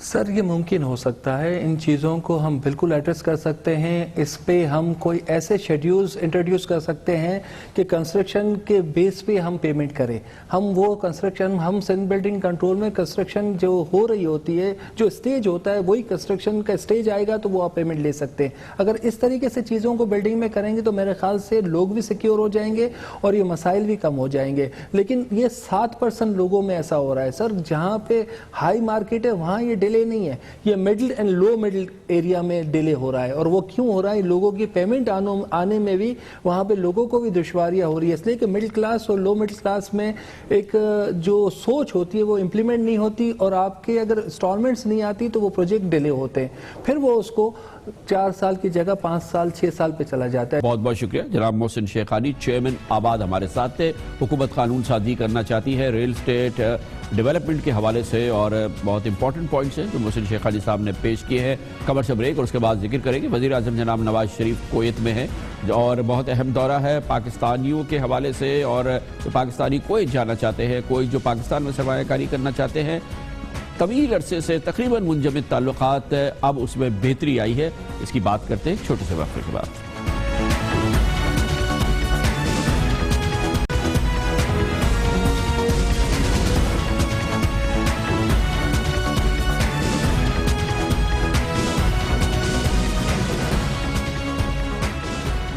سر یہ ممکن ہو سکتا ہے، ان چیزوں کو ہم بالکل ایڈریس کر سکتے ہیں. اس پہ ہم کوئی ایسے شیڈیولز انٹروڈیوس کر سکتے ہیں کہ کنسٹرکشن کے بیس پہ ہم پیمنٹ کریں. ہم وہ کنسٹرکشن، ہم سندھ بلڈنگ کنٹرول میں کنسٹرکشن جو ہو رہی ہوتی ہے، جو اسٹیج ہوتا ہے وہی کنسٹرکشن کا اسٹیج آئے گا تو وہ آپ پیمنٹ لے سکتے ہیں. اگر اس طریقے سے چیزوں کو بلڈنگ میں کریں گے تو میرے خیال سے لوگ بھی سیکیور ہو جائیں گے اور یہ مسائل بھی کم ہو جائیں گے. لیکن یہ 7% لوگوں میں ایسا ہو رہا ہے سر، جہاں پہ ہائی مارکیٹ ہے وہاں یہ ڈیلے نہیں ہے، یہ middle and low middle area میں ڈیلے ہو رہا ہے. اور وہ کیوں ہو رہا ہے؟ لوگوں کی پیمنٹ آنے میں بھی وہاں پہ لوگوں کو بھی دشواریاں ہو رہی ہے، اس لیے کہ مڈل کلاس اور لو مڈل کلاس میں ایک جو سوچ ہوتی ہے وہ امپلیمنٹ نہیں ہوتی، اور آپ کے اگر انسٹالمنٹس نہیں آتی تو وہ پروجیکٹ ڈیلے ہوتے ہیں، پھر وہ اس کو 4 سال کی جگہ 5 سال 6 سال پہ چلا جاتا ہے.
بہت بہت شکریہ جناب محسن شیخانی، چیئرمین آباد ہمارے ساتھ تھے. حکومت قانون سازی کرنا چاہتی ہے ریل اسٹیٹ ڈیولپمنٹ کے حوالے سے، اور بہت امپورٹنٹ پوائنٹس ہیں جو محسن شیخ علی صاحب نے پیش کیے ہیں. کمرشل بریک اور اس کے بعد ذکر کریں گے وزیر اعظم جناب نواز شریف کویت میں ہیں اور بہت اہم دورہ ہے پاکستانیوں کے حوالے سے, اور جو پاکستانی کویت جانا چاہتے ہیں, کوئی جو پاکستان میں سرمایہ کاری کرنا چاہتے ہیں, طویل عرصے سے تقریباً منجمد تعلقات, اب اس میں بہتری آئی ہے. اس کی بات کرتے ہیں ایک چھوٹے سے وقفے کے بعد.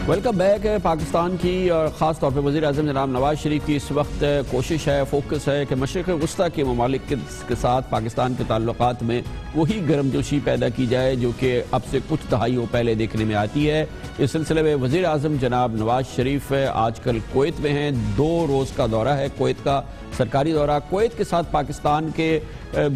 Welcome back. پاکستان کی اور خاص طور پہ وزیر اعظم جناب نواز شریف کی اس وقت کوشش ہے, فوکس ہے کہ مشرق وسطیٰ کے ممالک کے ساتھ پاکستان کے تعلقات میں وہی گرم جوشی پیدا کی جائے جو کہ اب سے کچھ دہائیوں پہلے دیکھنے میں آتی ہے. اس سلسلے میں وزیر اعظم جناب نواز شریف آج کل کویت میں ہیں. 2 روز کا دورہ ہے کویت کا, سرکاری دورہ. کویت کے ساتھ پاکستان کے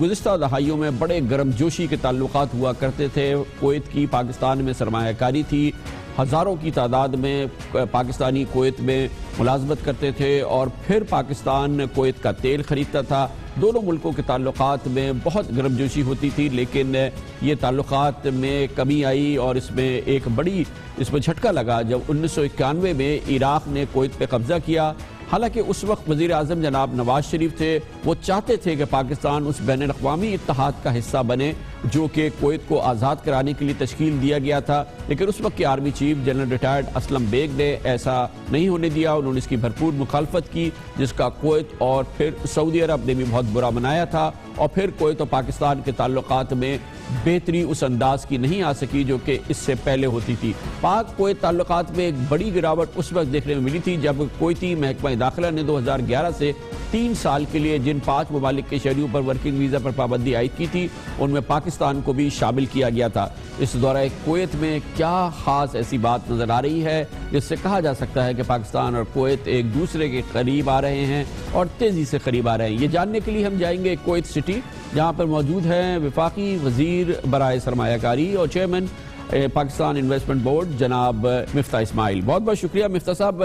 گزشتہ دہائیوں میں بڑے گرم جوشی کے تعلقات ہوا کرتے تھے. کویت کی پاکستان میں سرمایہ کاری تھی, ہزاروں کی تعداد میں پاکستانی کویت میں ملازمت کرتے تھے اور پھر پاکستان کویت کا تیل خریدتا تھا. دونوں ملکوں کے تعلقات میں بہت گرم جوشی ہوتی تھی, لیکن یہ تعلقات میں کمی آئی اور اس میں ایک بڑی جھٹکا لگا جب 1991 میں عراق نے کویت پہ قبضہ کیا. حالانکہ اس وقت وزیر اعظم جناب نواز شریف تھے, وہ چاہتے تھے کہ پاکستان اس بین الاقوامی اتحاد کا حصہ بنے جو کہ کویت کو آزاد کرانے کے لیے تشکیل دیا گیا تھا, لیکن اس وقت کے army chief general retired Aslam Beg نے ایسا نہیں ہونے دیا. انہوں نے اس کی بھرپور مخالفت کی, جس کا کویت اور پھر سعودی عرب نے بھی بہت برا منایا تھا, اور پھر کویت اور پاکستان کے تعلقات میں بہتری اس انداز کی نہیں آ سکی جو کہ اس سے پہلے ہوتی تھی. پاک کویت تعلقات میں ایک بڑی گراوٹ اس وقت دیکھنے میں ملی تھی جب کویتی محکمہ داخلہ نے 2011 سے 3 سال کے لیے جن 5 ممالک کے شہریوں پر ورکنگ ویزا پر پابندی عائد کی تھی ان میں پاکستان کو بھی شامل کیا گیا تھا. اس دورہ کویت میں کیا خاص ایسی بات نظر آ رہی ہے جس سے کہا جا سکتا ہے کہ پاکستان اور کویت ایک دوسرے کے قریب آ رہے ہیں اور تیزی سے قریب آ رہے ہیں؟ یہ جاننے کے لیے ہم جائیں گے کویت سٹی, جہاں پر موجود ہیں وفاقی وزیر برائے سرمایہ کاری اور چیئرمین پاکستان انویسٹمنٹ بورڈ جناب مفتاح اسماعیل. بہت بہت شکریہ مفتاح صاحب.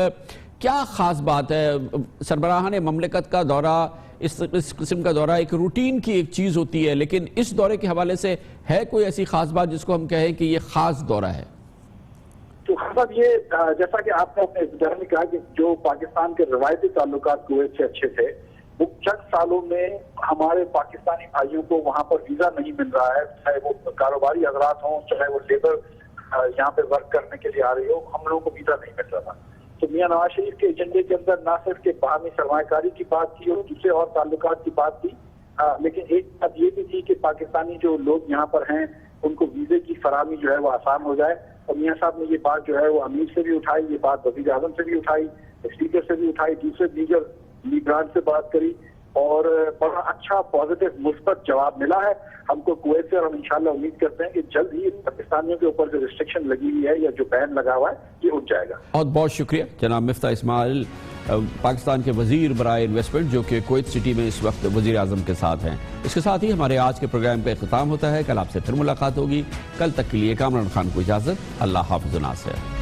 کیا خاص بات ہے سربراہان مملکت کا دورہ, اس قسم کا دورہ ایک روٹین کی ایک چیز ہوتی ہے, لیکن اس دورے کے حوالے سے ہے کوئی ایسی خاص بات جس کو ہم کہیں کہ یہ خاص دورہ ہے؟
تو خاص یہ جیسا کہ آپ نے اپنے ابتدا میں کہا کہ جو پاکستان کے روایتی تعلقات کویت سے اچھے تھے, وہ چند سالوں میں ہمارے پاکستانی بھائیوں کو وہاں پر ویزا نہیں مل رہا ہے, چاہے وہ کاروباری حضرات ہوں, چاہے وہ لیبر یہاں پہ ورک کرنے کے لیے آ رہی ہو, ہم لوگوں کو ویزا نہیں مل رہا تھا. تو میاں نواز شریف کے ایجنڈے کے اندر نہ صرف کہ باہمی سرمایہ کاری کی بات تھی اور دوسرے اور تعلقات کی بات تھی, لیکن ایک بات یہ بھی تھی کہ پاکستانی جو لوگ یہاں پر ہیں ان کو ویزے کی فراہمی جو ہے وہ آسان ہو جائے. اور میاں صاحب نے یہ بات جو ہے وہ امیر سے بھی اٹھائی, یہ بات وزیر اعظم سے بھی اٹھائی, اسپیکر سے بھی اٹھائی, دوسرے دیگر لیڈران سے بات کری, اور بڑا اچھا پازیٹیو مثبت جواب ملا ہے ہم کو کویت سے. اور ہم انشاءاللہ امید کرتے ہیں کہ جلد ہی پاکستانیوں کے اوپر جو ریسٹرکشن لگی ہوئی ہے یا جو بین لگا ہوا ہے یہ اٹھ جائے گا.
بہت بہت شکریہ جناب مفتاح اسماعیل, پاکستان کے وزیر برائے انویسٹمنٹ جو کہ کویت سٹی میں اس وقت وزیر اعظم کے ساتھ ہیں. اس کے ساتھ ہی ہمارے آج کے پروگرام کا اختتام ہوتا ہے. کل آپ سے پھر ملاقات ہوگی. کل تک کے لیے کامران خان کو اجازت. اللہ حافظ و ناصر.